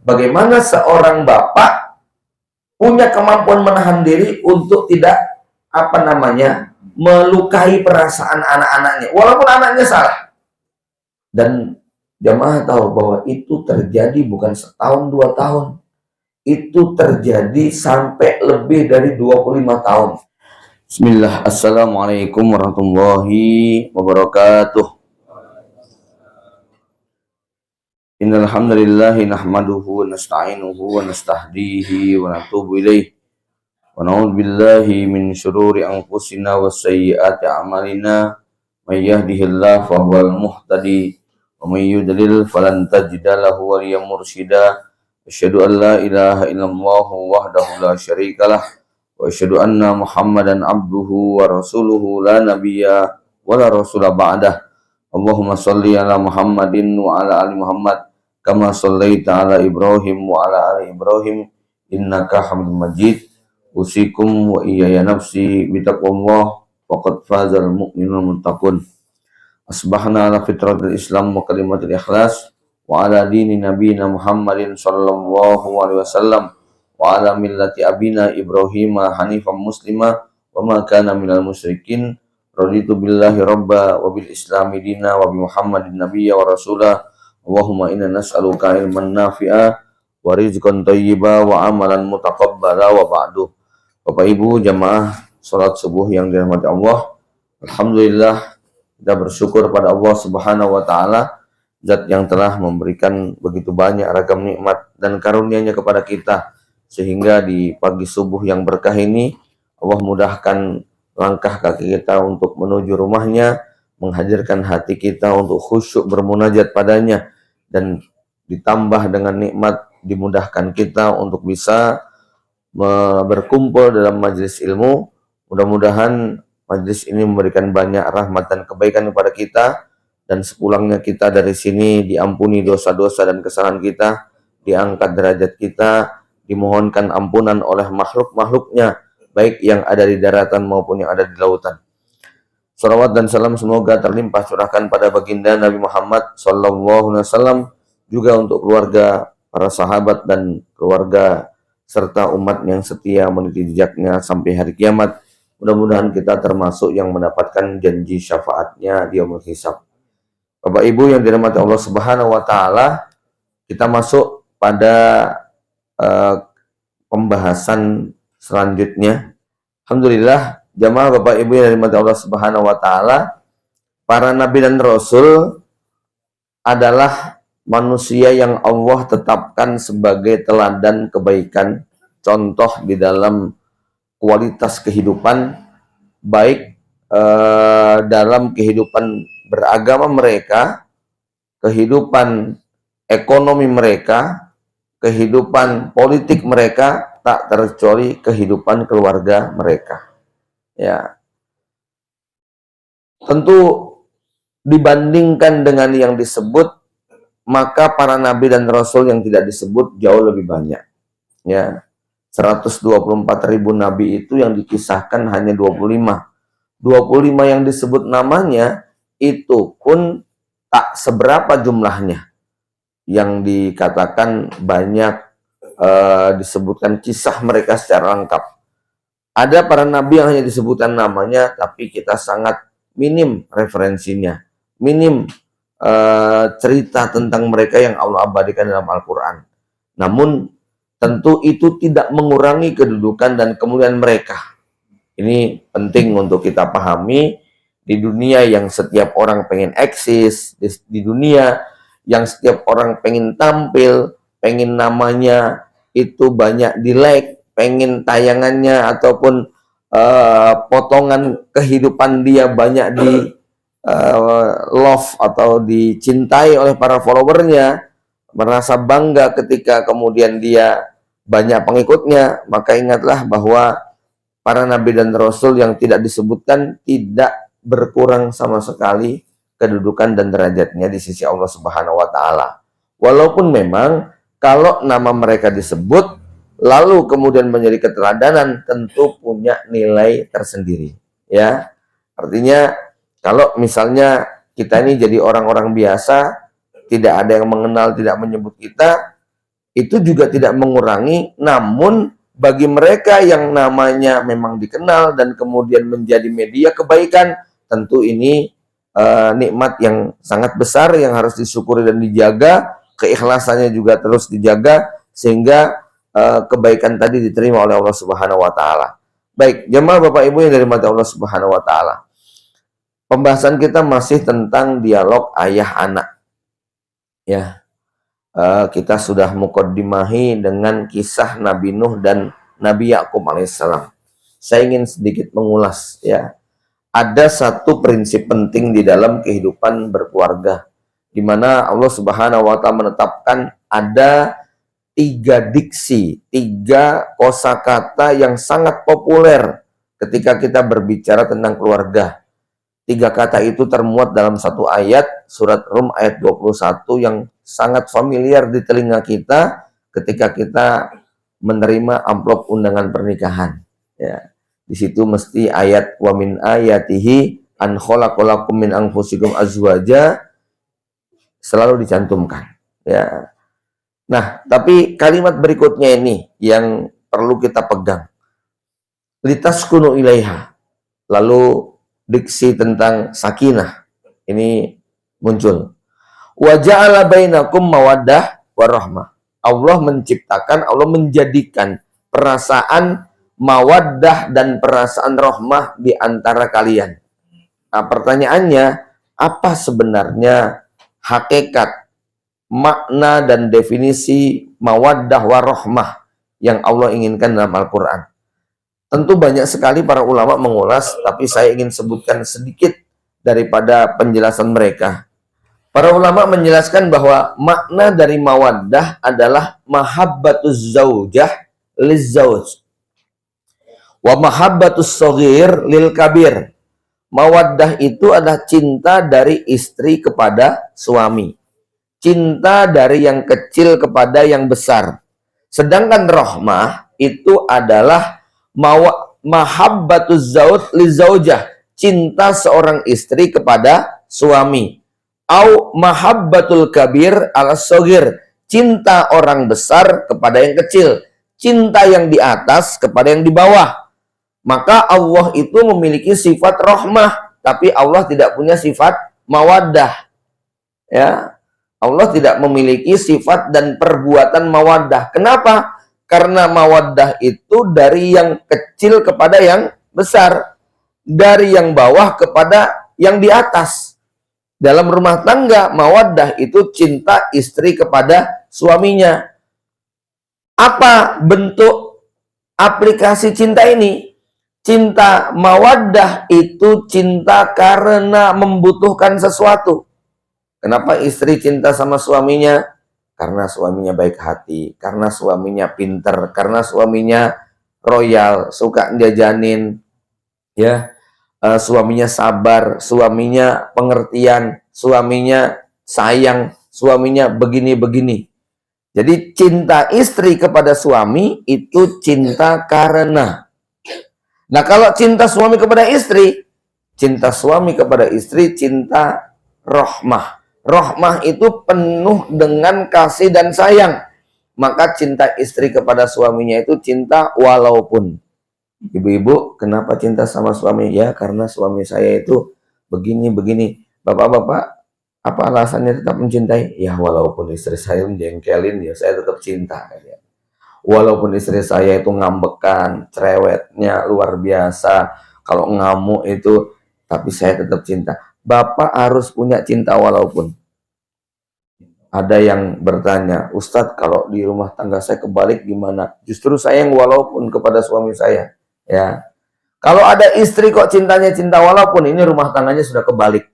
Bagaimana seorang bapak punya kemampuan menahan diri untuk tidak melukai perasaan anak-anaknya, walaupun anaknya salah. Dan jamaah tahu bahwa itu terjadi bukan setahun 2 tahun, itu terjadi sampai lebih dari 25 tahun. Bismillah, assalamualaikum warahmatullahi wabarakatuh. Innal hamdalillah nahmaduhu wa nasta'inuhu wa nastahdihi wa natubu ilaih wa na'udzu billahi min syururi anfusina wa sayyiati a'malina may yahdihillahu fahuwal muhtadi wa may yudlil falan tajida lahu waliyyan mursyida. Asyhadu an la ilaha illallah wahdahu la syarikalah wa asyhadu anna Muhammadan abduhu wa rasuluhu la nabiyya wa la rasula ba'dah. Allahumma shalli ala Muhammadin wa ala ali Muhammad kama shallaita ala Ibrahim wa ala ali Ibrahim innaka Hamidum Majid. Usikum wa iyaya nafsi bitaqwallah faqad fazal mu'minun muttaqun. Asbahna ala fitratil Islam wa kalimatil ikhlas wa ala dini nabiyina Muhammadin sallallahu alaihi wasallam wa ala millati abina Ibrahim hanifan muslima wa ma kana minal musyrikin. Raditu billahi rabba wa bil islami dina wa bi Muhammadin nabiyya wa rasulah. Allahumma inna nas'aluka ilman nafi'a wa rizqan thayyiba wa amalan mutaqabbala wa ba'du. Bapak Ibu jamaah salat subuh yang dirahmati Allah, alhamdulillah kita bersyukur pada Allah Subhanahu wa taala, zat yang telah memberikan begitu banyak ragam nikmat dan karunia-Nya kepada kita, sehingga di pagi subuh yang berkah ini Allah mudahkan langkah kaki kita untuk menuju rumahnya, menghadirkan hati kita untuk khusyuk bermunajat padanya, dan ditambah dengan nikmat dimudahkan kita untuk bisa berkumpul dalam majelis ilmu. Mudah-mudahan majelis ini memberikan banyak rahmat dan kebaikan kepada kita, dan sepulangnya kita dari sini diampuni dosa-dosa dan kesalahan kita, diangkat derajat kita, dimohonkan ampunan oleh makhluk-makhluknya, baik yang ada di daratan maupun yang ada di lautan. Salawat dan salam semoga terlimpah curahkan pada baginda Nabi Muhammad sallallahu alaihi wasallam, juga untuk keluarga, para sahabat dan keluarga serta umat yang setia meniti jejaknya sampai hari kiamat. Mudah-mudahan kita termasuk yang mendapatkan janji syafaatnya di yaumul hisab. Bapak Ibu yang dirahmati Allah Subhanahu wa taala, kita masuk pada pembahasan selanjutnya. Alhamdulillah jamaah Bapak Ibu yang dirahmati Allah Subhanahu wa taala, para nabi dan rasul adalah manusia yang Allah tetapkan sebagai teladan kebaikan, contoh di dalam kualitas kehidupan, baik dalam kehidupan beragama mereka, kehidupan ekonomi mereka, kehidupan politik mereka, tak terkecuali kehidupan keluarga mereka. Ya, tentu dibandingkan dengan yang disebut, maka para nabi dan rasul yang tidak disebut jauh lebih banyak. Ya, 124.000 nabi itu yang dikisahkan hanya 25. 25 yang disebut namanya itu pun tak seberapa jumlahnya. Yang dikatakan banyak disebutkan kisah mereka secara lengkap. Ada para nabi yang hanya disebutkan namanya, tapi kita sangat minim referensinya, minim cerita tentang mereka yang Allah abadikan dalam Al-Quran. Namun tentu itu tidak mengurangi kedudukan dan kemuliaan mereka. Ini penting untuk kita pahami. Di dunia yang setiap orang pengen eksis, di dunia yang setiap orang pengen tampil, pengen namanya itu banyak di like, pengen tayangannya ataupun potongan kehidupan dia banyak di love atau dicintai oleh para followernya, merasa bangga ketika kemudian dia banyak pengikutnya, maka ingatlah bahwa para nabi dan rasul yang tidak disebutkan tidak berkurang sama sekali kedudukan dan derajatnya di sisi Allah Subhanahu wa taala. Walaupun memang kalau nama mereka disebut lalu kemudian menjadi keteladanan, tentu punya nilai tersendiri, ya. Artinya kalau misalnya kita ini jadi orang-orang biasa, tidak ada yang mengenal, tidak menyebut kita, itu juga tidak mengurangi, namun bagi mereka yang namanya memang dikenal dan kemudian menjadi media kebaikan, tentu ini nikmat yang sangat besar yang harus disyukuri dan dijaga, keikhlasannya juga terus dijaga sehingga kebaikan tadi diterima oleh Allah Subhanahu wa taala. Baik, jemaah Bapak Ibu yang dirahmati Allah Subhanahu wa taala. Pembahasan kita masih tentang dialog ayah anak. Ya. Kita sudah muqaddimahi dengan kisah Nabi Nuh dan Nabi Yakub alaihissalam. Saya ingin sedikit mengulas ya. Ada satu prinsip penting di dalam kehidupan berkeluarga, di mana Allah Subhanahu wa taala menetapkan ada 3 diksi, 3 kosakata yang sangat populer ketika kita berbicara tentang keluarga. 3 kata itu termuat dalam satu ayat surat Rum ayat 21 yang sangat familiar di telinga kita ketika kita menerima amplop undangan pernikahan. Ya, di situ mesti ayat wa min ayatihi an khalaqalakum min anfusikum azwaja selalu dicantumkan. Ya. Nah, tapi kalimat berikutnya ini yang perlu kita pegang. Litaskunu ilaiha. Lalu diksi tentang sakinah ini muncul. Wa ja'ala bainakum mawaddah warahmah. Allah menciptakan, Allah menjadikan perasaan mawaddah dan perasaan rahmah di antara kalian. Nah, pertanyaannya, apa sebenarnya hakikat, makna dan definisi mawaddah warahmah yang Allah inginkan dalam Al-Quran? Tentu banyak sekali para ulama mengulas, tapi saya ingin sebutkan sedikit daripada penjelasan mereka. Para ulama menjelaskan bahwa makna dari mawaddah adalah mahabbatuz zaujah lizzauj wa mahabbatus shaghir lil kabir. Mawaddah itu adalah cinta dari istri kepada suami, cinta dari yang kecil kepada yang besar. Sedangkan rahmah itu adalah mahabbatuz zauj lizaujah, cinta seorang istri kepada suami. Au mahabbatul kabir ala sogir, cinta orang besar kepada yang kecil, cinta yang di atas kepada yang di bawah. Maka Allah itu memiliki sifat rahmah, tapi Allah tidak punya sifat mawaddah. Ya, Allah tidak memiliki sifat dan perbuatan mawaddah. Kenapa? Karena mawaddah itu dari yang kecil kepada yang besar, dari yang bawah kepada yang di atas. Dalam rumah tangga, mawaddah itu cinta istri kepada suaminya. Apa bentuk aplikasi cinta ini? Cinta mawaddah itu cinta karena membutuhkan sesuatu. Kenapa istri cinta sama suaminya? Karena suaminya baik hati, karena suaminya pinter, karena suaminya royal, suka jajanin, ya, suaminya sabar, suaminya pengertian, suaminya sayang, suaminya begini-begini. Jadi cinta istri kepada suami itu cinta karena. Nah, kalau cinta suami kepada istri, cinta suami kepada istri cinta rahmah. Rahmah itu penuh dengan kasih dan sayang. Maka cinta istri kepada suaminya itu cinta walaupun. Ibu-ibu, kenapa cinta sama suami? Ya, karena suami saya itu begini-begini. Bapak-bapak, apa alasannya tetap mencintai? Ya, walaupun istri saya menjengkelin, ya saya tetap cinta. Walaupun istri saya itu ngambekan, cerewetnya luar biasa. Kalau ngamuk itu, tapi saya tetap cinta. Bapak harus punya cinta walaupun. Ada yang bertanya, Ustadz kalau di rumah tangga saya kebalik gimana? Justru saya yang walaupun kepada suami saya. Ya, kalau ada istri kok cintanya cinta walaupun, ini rumah tangganya sudah kebalik.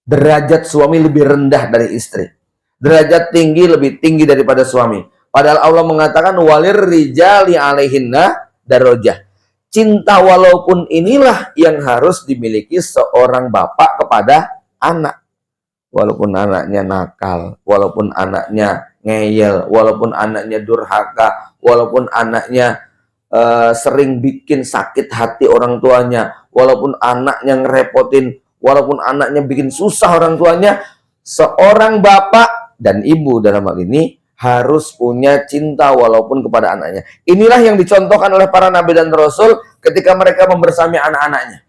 Derajat suami lebih rendah dari istri. Derajat tinggi lebih tinggi daripada suami. Padahal Allah mengatakan walir rijali alaihinna darajah. Cinta walaupun inilah yang harus dimiliki seorang bapak kepada anak. Walaupun anaknya nakal, walaupun anaknya ngeyel, walaupun anaknya durhaka, walaupun anaknya sering bikin sakit hati orang tuanya, walaupun anaknya ngerepotin, walaupun anaknya bikin susah orang tuanya, seorang bapak dan ibu dalam hal ini harus punya cinta walaupun kepada anaknya. Inilah yang dicontohkan oleh para nabi dan rasul ketika mereka membersami anak-anaknya.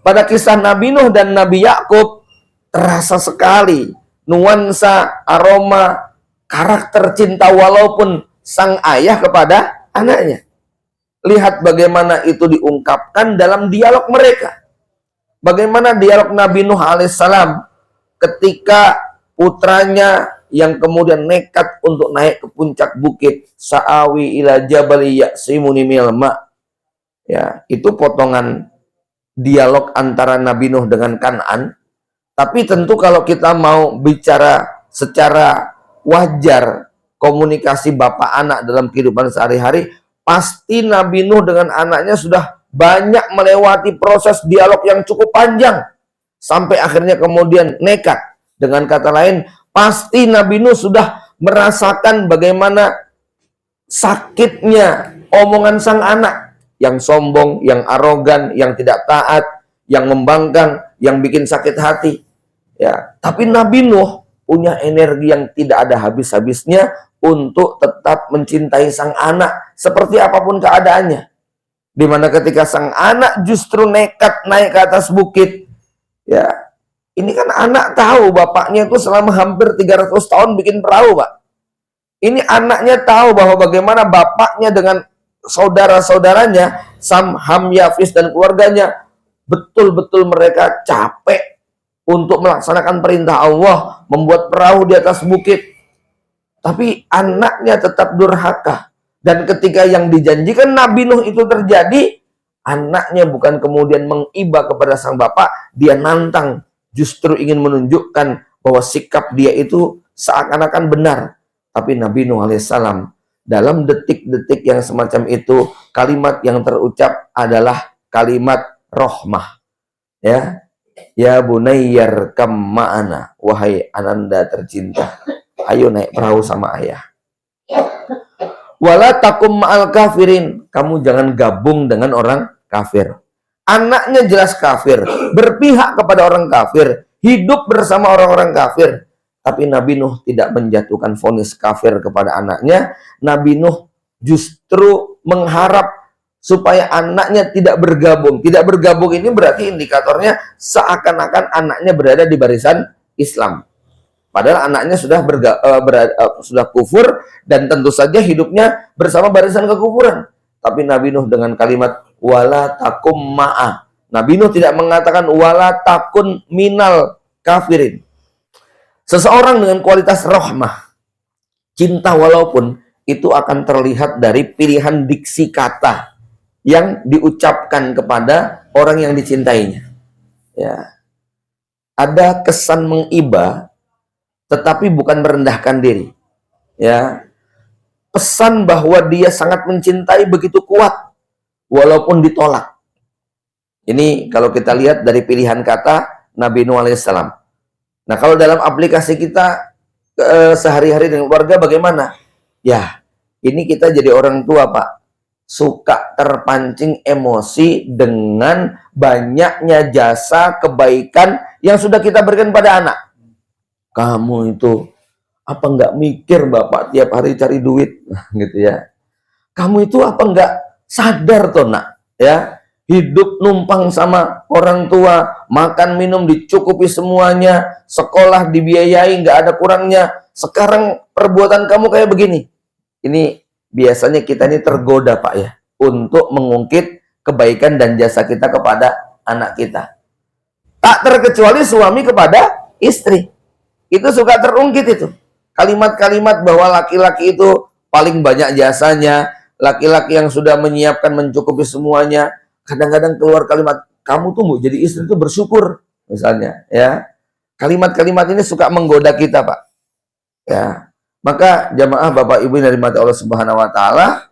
Pada kisah Nabi Nuh dan Nabi Yakub terasa sekali nuansa, aroma, karakter cinta walaupun sang ayah kepada anaknya. Lihat bagaimana itu diungkapkan dalam dialog mereka. Bagaimana dialog Nabi Nuh alaihissalam ketika putranya yang kemudian nekat untuk naik ke puncak bukit, sa'awi ila jabali ya'simuni minal ma'. Ya, itu potongan dialog antara Nabi Nuh dengan Kan'an. Tapi tentu kalau kita mau bicara secara wajar, komunikasi bapak anak dalam kehidupan sehari-hari, pasti Nabi Nuh dengan anaknya sudah banyak melewati proses dialog yang cukup panjang. Sampai akhirnya kemudian nekat. Dengan kata lain, pasti Nabi Nuh sudah merasakan bagaimana sakitnya omongan sang anak. Yang sombong, yang arogan, yang tidak taat, yang membangkang, yang bikin sakit hati. Ya, tapi Nabi Nuh punya energi yang tidak ada habis-habisnya untuk tetap mencintai sang anak seperti apapun keadaannya. Dimana ketika sang anak justru nekat naik ke atas bukit, ya, ini kan anak tahu bapaknya itu selama hampir 300 tahun bikin perahu, Pak. Ini anaknya tahu bahwa bagaimana bapaknya dengan saudara-saudaranya, Sam, Ham, Yafis, dan keluarganya, betul-betul mereka capek untuk melaksanakan perintah Allah, membuat perahu di atas bukit. Tapi anaknya tetap durhaka. Dan ketika yang dijanjikan Nabi Nuh itu terjadi, anaknya bukan kemudian mengiba kepada sang bapak, dia nantang, justru ingin menunjukkan bahwa sikap dia itu seakan-akan benar. Tapi Nabi Nuh alaihissalam dalam detik-detik yang semacam itu, kalimat yang terucap adalah kalimat rahmah. Ya bunayyar kam ma'ana, wahai ananda tercinta, ayo naik perahu sama ayah. Wala takum ma'al kafirin, kamu jangan gabung dengan orang kafir. Anaknya jelas kafir, berpihak kepada orang kafir, hidup bersama orang-orang kafir. Tapi Nabi Nuh tidak menjatuhkan vonis kafir kepada anaknya. Nabi Nuh justru mengharap supaya anaknya tidak bergabung. Tidak bergabung ini berarti indikatornya seakan-akan anaknya berada di barisan Islam. Padahal anaknya sudah kufur dan tentu saja hidupnya bersama barisan kekufuran. Tapi Nabi Nuh dengan kalimat wala takum ma'a. Nabi Nuh tidak mengatakan wala takun minal kafirin. Seseorang dengan kualitas rahmah, cinta walaupun, itu akan terlihat dari pilihan diksi kata yang diucapkan kepada orang yang dicintainya. Ya. Ada kesan mengiba, tetapi bukan merendahkan diri. Ya. Pesan bahwa dia sangat mencintai begitu kuat, walaupun ditolak. Ini kalau kita lihat dari pilihan kata Nabi Nuh alaihissalam. Nah, kalau dalam aplikasi kita sehari-hari dengan keluarga bagaimana? Ya, ini kita jadi orang tua, Pak. Suka terpancing emosi dengan banyaknya jasa kebaikan yang sudah kita berikan pada anak. Kamu itu apa nggak mikir Bapak tiap hari cari duit, gitu ya? Kamu itu apa nggak sadar toh, Nak? Ya. Hidup numpang sama orang tua, makan minum dicukupi semuanya, sekolah dibiayai nggak ada kurangnya. Sekarang perbuatan kamu kayak begini. Ini biasanya kita ini tergoda, Pak, ya, untuk mengungkit kebaikan dan jasa kita kepada anak kita. Tak terkecuali suami kepada istri. Itu suka terungkit itu. Kalimat-kalimat bahwa laki-laki itu paling banyak jasanya, laki-laki yang sudah menyiapkan mencukupi semuanya. Kadang-kadang keluar kalimat, kamu tuh mau jadi istri itu bersyukur, misalnya, ya. Kalimat-kalimat ini suka menggoda kita, Pak. Ya. Maka jamaah Bapak Ibu yang dirahmati Allah Subhanahu wa taala,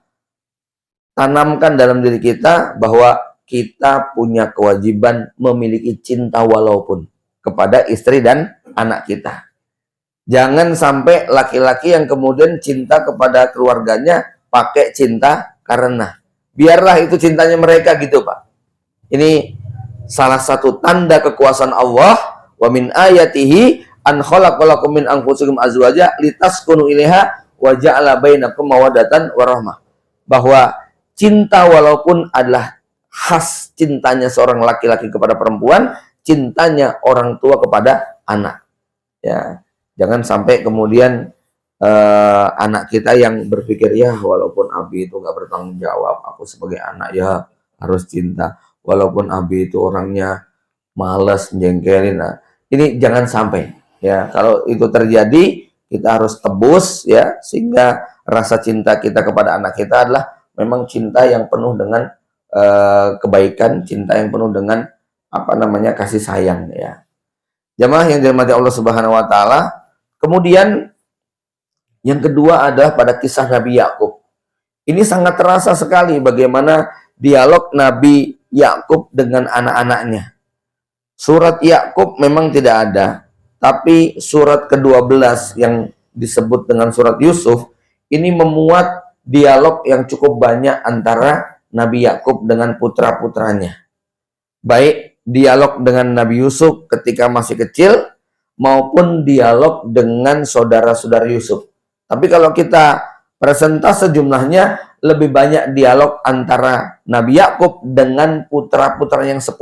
tanamkan dalam diri kita bahwa kita punya kewajiban memiliki cinta walaupun kepada istri dan anak kita. Jangan sampai laki-laki yang kemudian cinta kepada keluarganya pakai cinta karena. Biarlah itu cintanya mereka gitu, Pak. Ini salah satu tanda kekuasaan Allah. Wa min ayatihi an khalaqalakum min anfusikum azwaja litaskunu ilaiha wa ja'ala bainakum mawaddatan warahmah. Bahwa cinta walaupun adalah khas cintanya seorang laki-laki kepada perempuan, cintanya orang tua kepada anak. Ya, jangan sampai kemudian anak kita yang berpikir, ya walaupun Abi itu nggak bertanggung jawab, aku sebagai anak ya harus cinta. Walaupun Abi itu orangnya malas, jengkelin. Nah, ini jangan sampai. Ya, kalau itu terjadi, kita harus tebus ya, sehingga rasa cinta kita kepada anak kita adalah memang cinta yang penuh dengan kebaikan, cinta yang penuh dengan kasih sayang ya. Jamaah yang dirahmati Allah Subhanahu wa taala. Kemudian yang kedua adalah pada kisah Nabi Yakub. Ini sangat terasa sekali bagaimana dialog Nabi Yakub dengan anak-anaknya. Surat Yakub memang tidak ada, tapi surat ke-12 yang disebut dengan surat Yusuf ini memuat dialog yang cukup banyak antara Nabi Yakub dengan putra-putranya. Baik dialog dengan Nabi Yusuf ketika masih kecil maupun dialog dengan saudara-saudara Yusuf. Tapi kalau kita persentase jumlahnya lebih banyak dialog antara Nabi Yakub dengan putra-putra yang 10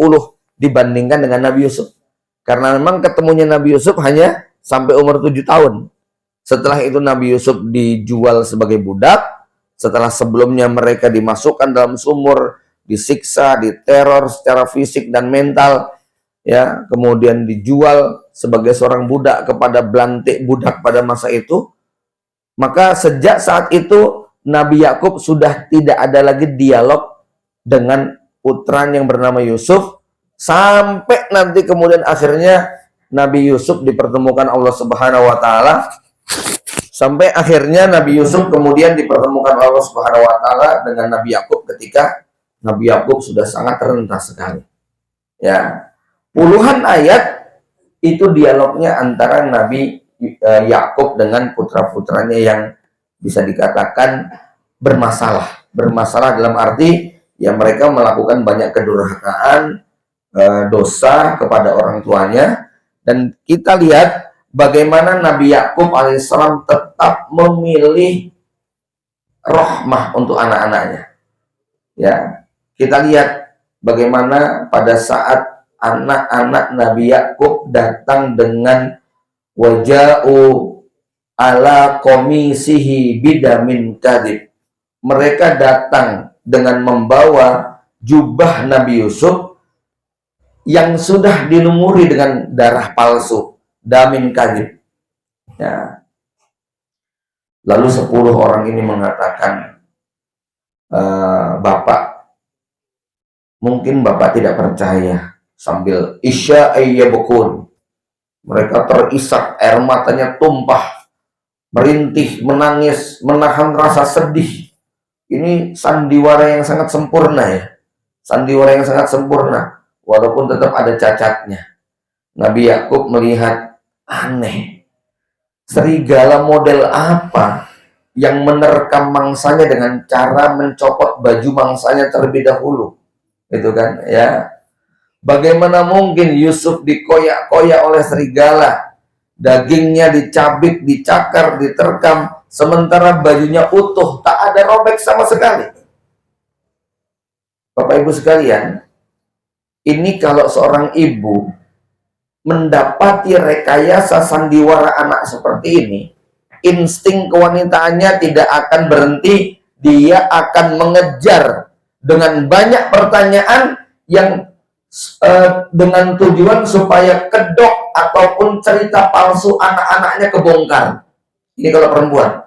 dibandingkan dengan Nabi Yusuf. Karena memang ketemunya Nabi Yusuf hanya sampai umur 7 tahun. Setelah itu Nabi Yusuf dijual sebagai budak. Setelah sebelumnya mereka dimasukkan dalam sumur, disiksa, diteror secara fisik dan mental, ya, kemudian dijual sebagai seorang budak kepada belantik budak pada masa itu. Maka sejak saat itu Nabi Yakub sudah tidak ada lagi dialog dengan putranya yang bernama Yusuf, sampai nanti kemudian akhirnya Nabi Yusuf dipertemukan Allah Subhanahu wa taala. Sampai akhirnya Nabi Yusuf kemudian dipertemukan Allah Subhanahu wa taala dengan Nabi Yakub ketika Nabi Yakub sudah sangat rentas sekali. Ya. Puluhan ayat itu dialognya antara Nabi Yakub dengan putra-putranya yang bisa dikatakan bermasalah. Bermasalah dalam arti ya mereka melakukan banyak kedurhakaan, dosa kepada orang tuanya, dan kita lihat bagaimana Nabi Yakub alaihissalam tetap memilih rahmah untuk anak-anaknya. Ya, kita lihat bagaimana pada saat anak-anak Nabi Yakub datang dengan waja'u ala komisihi bidamin kadib. Mereka datang dengan membawa jubah Nabi Yusuf yang sudah dilumuri dengan darah palsu, damin kadib. Ya. Lalu 10 orang ini mengatakan, Bapak, mungkin Bapak tidak percaya, sambil isya ayyabukun. Mereka terisak, air matanya tumpah, merintih, menangis, menahan rasa sedih. Ini sandiwara yang sangat sempurna ya. Sandiwara yang sangat sempurna, walaupun tetap ada cacatnya. Nabi Yakub melihat aneh. Serigala model apa yang menerkam mangsanya dengan cara mencopot baju mangsanya terlebih dahulu? Itu kan ya. Bagaimana mungkin Yusuf dikoyak-koyak oleh serigala, dagingnya dicabik, dicakar, diterkam, sementara bajunya utuh, tak ada robek sama sekali. Bapak Ibu sekalian, ini kalau seorang ibu mendapati rekayasa sandiwara anak seperti ini, insting kewanitaannya tidak akan berhenti. Dia akan mengejar dengan banyak pertanyaan yang dengan tujuan supaya kedok ataupun cerita palsu anak-anaknya kebongkar. Ini kalau perempuan.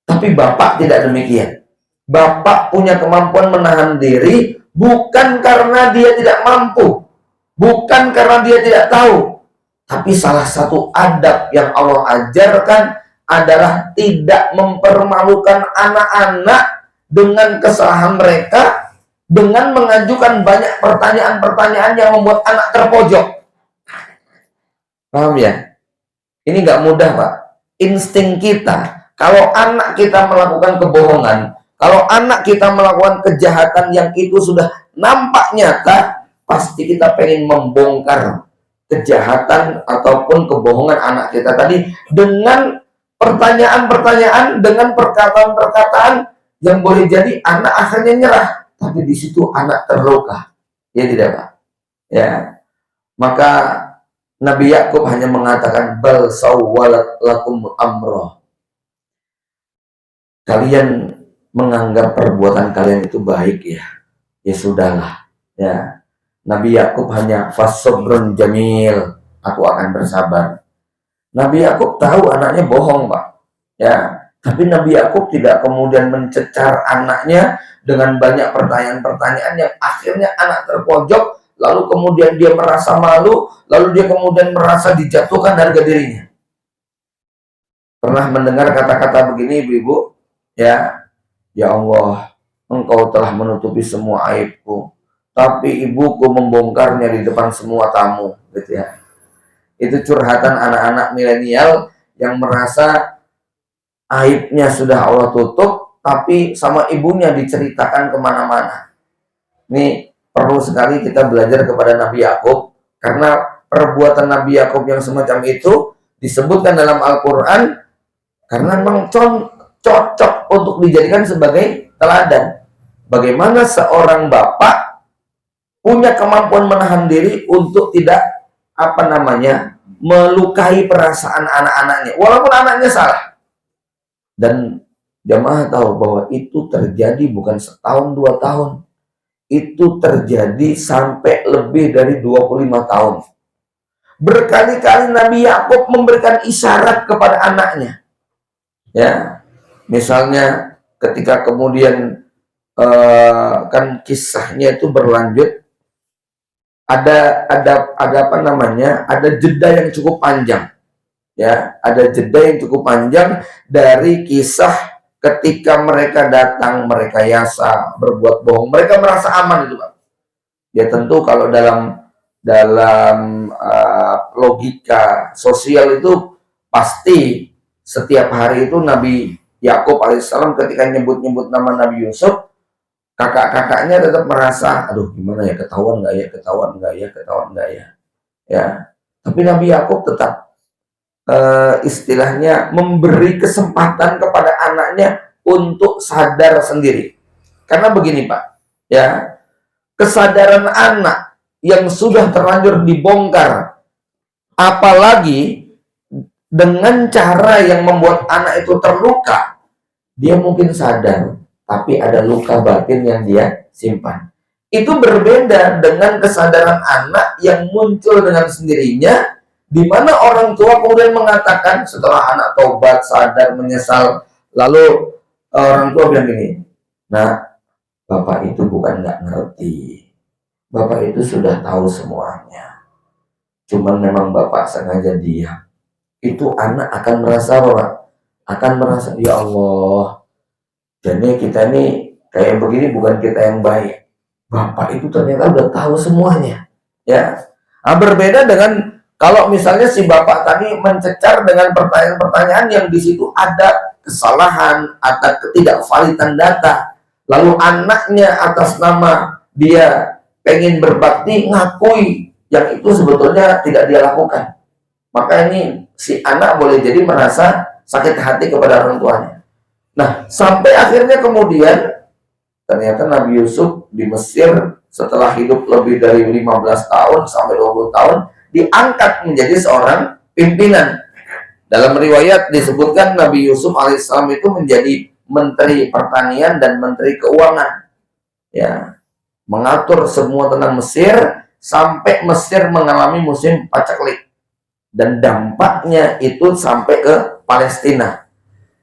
Tapi bapak tidak demikian. Bapak punya kemampuan menahan diri, bukan karena dia tidak mampu, bukan karena dia tidak tahu, tapi salah satu adab yang Allah ajarkan adalah tidak mempermalukan anak-anak dengan kesalahan mereka, dengan mengajukan banyak pertanyaan-pertanyaan yang membuat anak terpojok. Paham ya? Ini nggak mudah, Pak. Insting kita, kalau anak kita melakukan kebohongan, kalau anak kita melakukan kejahatan yang itu sudah nampak nyata, pasti kita pengen membongkar kejahatan ataupun kebohongan anak kita tadi dengan pertanyaan-pertanyaan, dengan perkataan-perkataan yang boleh jadi anak akhirnya nyerah, tapi di situ anak terluka. Ya tidak, Pak? Ya. Maka Nabi Yakub hanya mengatakan bal sawwalat lakum amroh. Kalian menganggap perbuatan kalian itu baik ya. Ya sudahlah. Ya. Nabi Yakub hanya fasobrun jamil, aku akan bersabar. Nabi Yakub tahu anaknya bohong, Pak. Ya, tapi Nabi Yakub tidak kemudian mencecar anaknya dengan banyak pertanyaan-pertanyaan yang akhirnya anak terpojok, lalu kemudian dia merasa malu, lalu dia kemudian merasa dijatuhkan harga dirinya. Pernah mendengar kata-kata begini, Ibu-ibu? Ya, ya Allah, Engkau telah menutupi semua aibku, tapi ibuku membongkarnya di depan semua tamu, gitu ya. Itu curhatan anak-anak milenial yang merasa aibnya sudah Allah tutup, tapi sama ibunya diceritakan kemana-mana. Ini perlu sekali kita belajar kepada Nabi Yakub, karena perbuatan Nabi Yakub yang semacam itu disebutkan dalam Al-Quran, karena memang cocok untuk dijadikan sebagai teladan. Bagaimana seorang bapak punya kemampuan menahan diri untuk tidak melukai perasaan anak-anaknya, walaupun anaknya salah. Dan jamaah tahu bahwa itu terjadi bukan setahun 2 tahun, itu terjadi sampai lebih dari 25 tahun. Berkali-kali Nabi Yakub memberikan isyarat kepada anaknya. Ya, misalnya ketika kemudian kan kisahnya itu berlanjut, ada jeda yang cukup panjang. Ya, ada jeda yang cukup panjang dari kisah ketika mereka datang, mereka yasa, berbuat bohong, mereka merasa aman itu, Pak. Ya tentu kalau dalam logika sosial itu pasti setiap hari itu Nabi Yakub alaihissalam ketika nyebut-nyebut nama Nabi Yusuf, kakak-kakaknya tetap merasa, aduh gimana ya, ketahuan nggak ya. Ya, tapi Nabi Yakub tetap istilahnya memberi kesempatan kepada anaknya untuk sadar sendiri. Karena begini, Pak, ya, kesadaran anak yang sudah terlanjur dibongkar, apalagi dengan cara yang membuat anak itu terluka, dia mungkin sadar, tapi ada luka batin yang dia simpan. Itu berbeda dengan kesadaran anak yang muncul dengan sendirinya, di mana orang tua kemudian mengatakan setelah anak tobat, sadar, menyesal, lalu orang tua bilang gini, nah, Bapak itu bukan nggak ngerti, Bapak itu sudah tahu semuanya, cuman memang Bapak sengaja diam. Itu anak akan merasa apa? Akan merasa, ya Allah, jadi kita ini kayak begini bukan kita yang baik. Bapak itu ternyata udah tahu semuanya. Ya, berbeda dengan kalau misalnya si bapak tadi mencecar dengan pertanyaan-pertanyaan yang di situ ada kesalahan, ada ketidakvalidan data, lalu anaknya atas nama dia pengen berbakti ngakui yang itu sebetulnya tidak dia lakukan. Maka ini si anak boleh jadi merasa sakit hati kepada orang tuanya. Nah, sampai akhirnya kemudian ternyata Nabi Yusuf di Mesir setelah hidup lebih dari 15 tahun sampai 20 tahun diangkat menjadi seorang pimpinan. Dalam riwayat disebutkan Nabi Yusuf alaihissalam itu menjadi menteri pertanian dan menteri keuangan. Ya, mengatur semua tentang Mesir sampai Mesir mengalami musim paceklik. Dan dampaknya itu sampai ke Palestina.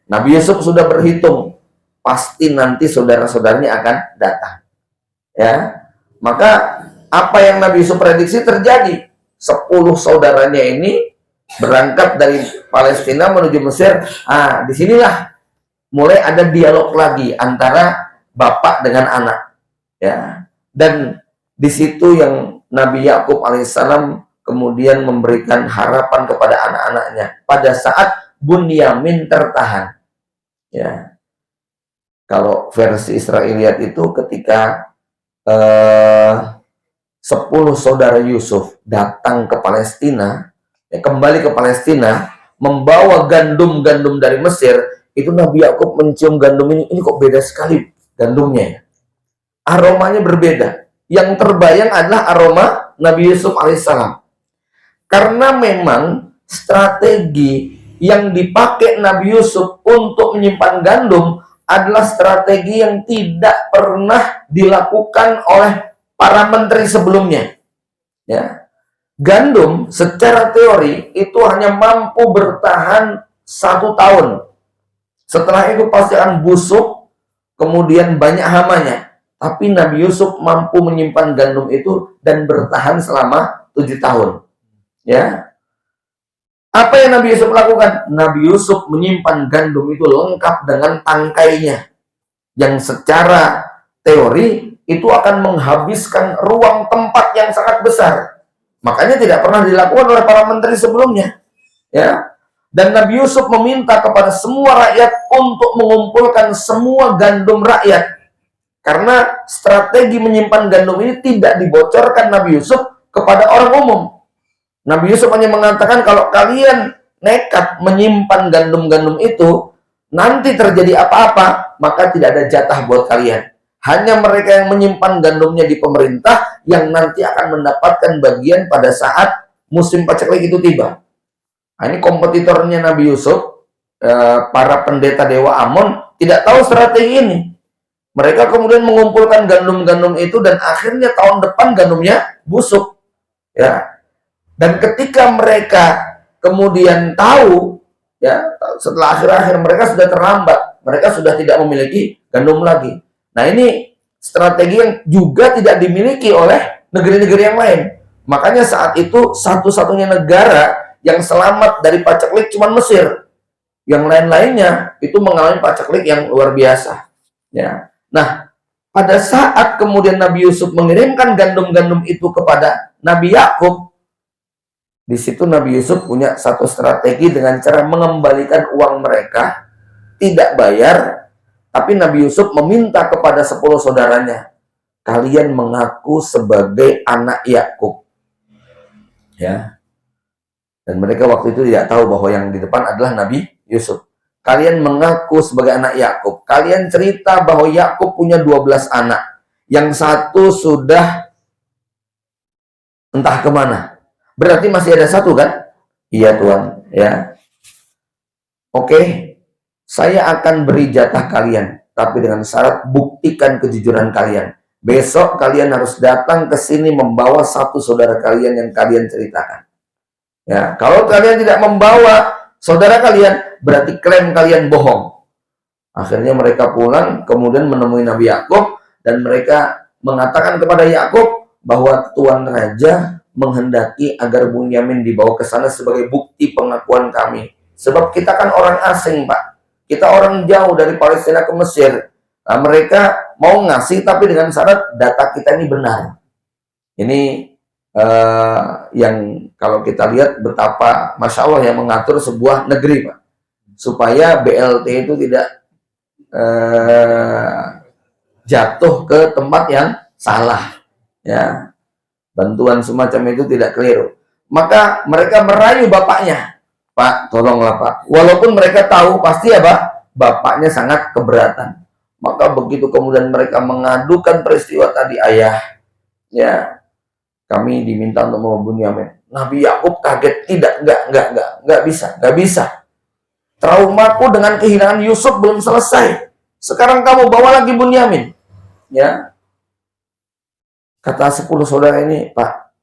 Nabi Yusuf sudah berhitung, pasti nanti saudara-saudaranya akan datang. Ya, maka apa yang Nabi Yusuf prediksi terjadi. 10 saudaranya ini berangkat dari Palestina menuju Mesir. Disinilah mulai ada dialog lagi antara bapak dengan anak. Ya, dan di situ yang Nabi Yakub alaihissalam kemudian memberikan harapan kepada anak-anaknya pada saat Bunyamin tertahan. Ya, kalau versi Israiliyat itu ketika 10 saudara Yusuf datang ke Palestina, kembali ke Palestina, membawa gandum-gandum dari Mesir, itu Nabi Yakub mencium gandum ini kok beda sekali gandumnya ya. Aromanya berbeda. Yang terbayang adalah aroma Nabi Yusuf alaihissalam. Karena memang strategi yang dipakai Nabi Yusuf untuk menyimpan gandum adalah strategi yang tidak pernah dilakukan oleh para menteri sebelumnya. Ya. Gandum secara teori itu hanya mampu bertahan 1 tahun. Setelah itu pasti akan busuk, kemudian banyak hamanya. Tapi Nabi Yusuf mampu menyimpan gandum itu dan bertahan selama 7 tahun. Ya. Apa yang Nabi Yusuf lakukan? Nabi Yusuf menyimpan gandum itu lengkap dengan tangkainya. Yang secara teori itu akan menghabiskan ruang tempat yang sangat besar. Makanya tidak pernah dilakukan oleh para menteri sebelumnya. Ya. Dan Nabi Yusuf meminta kepada semua rakyat untuk mengumpulkan semua gandum rakyat. Karena strategi menyimpan gandum ini tidak dibocorkan Nabi Yusuf kepada orang umum. Nabi Yusuf hanya mengatakan kalau kalian nekat menyimpan gandum-gandum itu, nanti terjadi apa-apa, maka tidak ada jatah buat kalian. Hanya mereka yang menyimpan gandumnya di pemerintah yang nanti akan mendapatkan bagian pada saat musim paceklik itu tiba. Nah, ini kompetitornya Nabi Yusuf, para pendeta Dewa Amon, tidak tahu strategi ini. Mereka kemudian mengumpulkan gandum-gandum itu dan akhirnya tahun depan gandumnya busuk. Ya. Dan ketika mereka kemudian tahu, ya setelah akhir-akhir mereka sudah terlambat, mereka sudah tidak memiliki gandum lagi. Nah ini strategi yang juga tidak dimiliki oleh negeri-negeri yang lain. Makanya saat itu satu-satunya negara yang selamat dari paceklik cuma Mesir. Yang lain-lainnya itu mengalami paceklik yang luar biasa. Ya. Nah pada saat kemudian Nabi Yusuf mengirimkan gandum-gandum itu kepada Nabi Yakub, di situ Nabi Yusuf punya satu strategi dengan cara mengembalikan uang mereka, tidak bayar, tapi Nabi Yusuf meminta kepada 10 saudaranya, kalian mengaku sebagai anak Yakub. Ya. Dan mereka waktu itu tidak tahu bahwa yang di depan adalah Nabi Yusuf. Kalian mengaku sebagai anak Yakub. Kalian cerita bahwa Yakub punya 12 anak. Yang satu sudah entah kemana. Berarti masih ada satu kan? Iya Tuhan, ya. Oke, saya akan beri jatah kalian, tapi dengan syarat buktikan kejujuran kalian. Besok kalian harus datang ke sini membawa satu saudara kalian yang kalian ceritakan. Ya, kalau kalian tidak membawa saudara kalian, berarti klaim kalian bohong. Akhirnya mereka pulang, kemudian menemui Nabi Yakub dan mereka mengatakan kepada Yakub bahwa Tuan Raja menghendaki agar Bunyamin dibawa ke sana sebagai bukti pengakuan kami. Sebab kita kan orang asing, Pak. Kita orang jauh dari Palestina ke Mesir. Nah, mereka mau ngasih tapi dengan syarat data kita ini benar. Ini yang kalau kita lihat betapa Masya Allah yang mengatur sebuah negeri, Pak. Supaya BLT itu tidak jatuh ke tempat yang salah. Ya. Bantuan semacam itu tidak keliru. Maka mereka merayu bapaknya. Pak, tolonglah Pak. Walaupun mereka tahu pasti apa? Bapaknya sangat keberatan. Maka begitu kemudian mereka mengadukan peristiwa tadi, ayah, ya, kami diminta untuk membawa Bunyamin. Nabi Yakub kaget, enggak bisa. Traumaku dengan kehilangan Yusuf belum selesai. Sekarang kamu bawa lagi Bunyamin. Ya. Kata 10 saudara ini, Pak,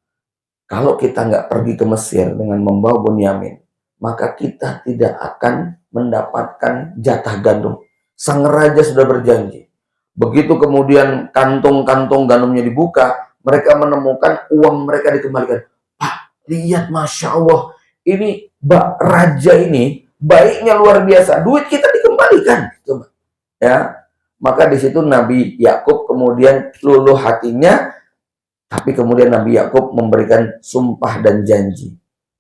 kalau kita nggak pergi ke Mesir dengan membawa Bunyamin, maka kita tidak akan mendapatkan jatah gandum. Sang raja sudah berjanji. Begitu kemudian kantung-kantung gandumnya dibuka, mereka menemukan uang mereka dikembalikan. Pak, lihat Masya Allah, ini raja ini baiknya luar biasa. Duit kita dikembalikan. Coba. Ya, maka di situ Nabi Yakub kemudian luluh hatinya. Tapi kemudian Nabi Yakub memberikan sumpah dan janji.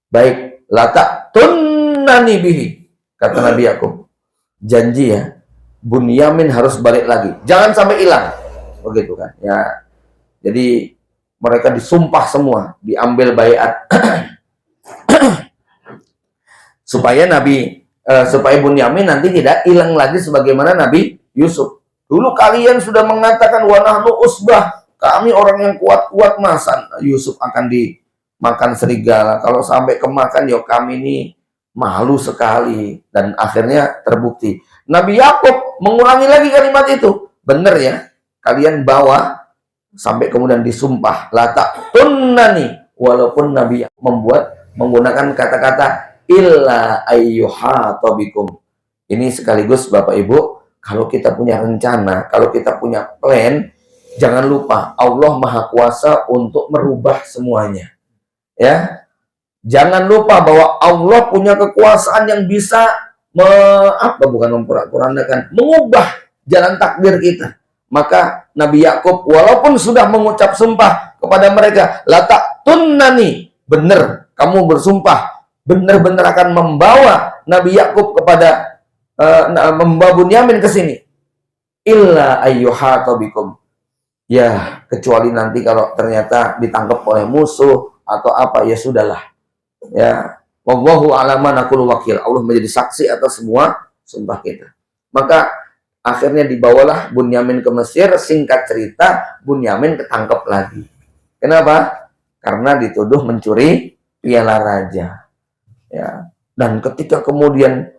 Baik, lata tunnani bihi, kata Nabi Yakub. Janji ya, Bunyamin harus balik lagi. Jangan sampai hilang. Begitu kan. Ya. Jadi mereka disumpah semua, diambil baiat supaya supaya Bunyamin nanti tidak hilang lagi sebagaimana Nabi Yusuf. Dulu kalian sudah mengatakan wa nahnu usbah, kami orang yang kuat-kuat, masa Yusuf akan dimakan serigala? Kalau sampai kemakan ya kami ini malu sekali. Dan akhirnya terbukti. Nabi Yakub mengulangi lagi kalimat itu. Benar ya, kalian bawa sampai kemudian disumpah la ta'tunnani, walaupun Nabi menggunakan kata-kata illa ayyuhata bikum. Ini sekaligus Bapak Ibu, kalau kita punya rencana, kalau kita punya plan, jangan lupa Allah Maha Kuasa untuk merubah semuanya. Ya. Jangan lupa bahwa Allah punya kekuasaan yang bisa mengubah jalan takdir kita. Maka Nabi Yakub walaupun sudah mengucap sumpah kepada mereka, la ta'tunnani, benar kamu bersumpah, benar-benar akan membawa Nabi Yakub kepada membawa Bunyamin ke sini. Illa ayyuhata bikum. Ya, kecuali nanti kalau ternyata ditangkap oleh musuh atau apa, ya sudahlah. Ya, wallahu a'lam naqulu wakil. Allah menjadi saksi atas semua sumpah kita. Maka akhirnya dibawalah Bunyamin ke Mesir. Singkat cerita, Bunyamin ketangkep lagi. Kenapa? Karena dituduh mencuri piala raja. Ya. Dan ketika kemudian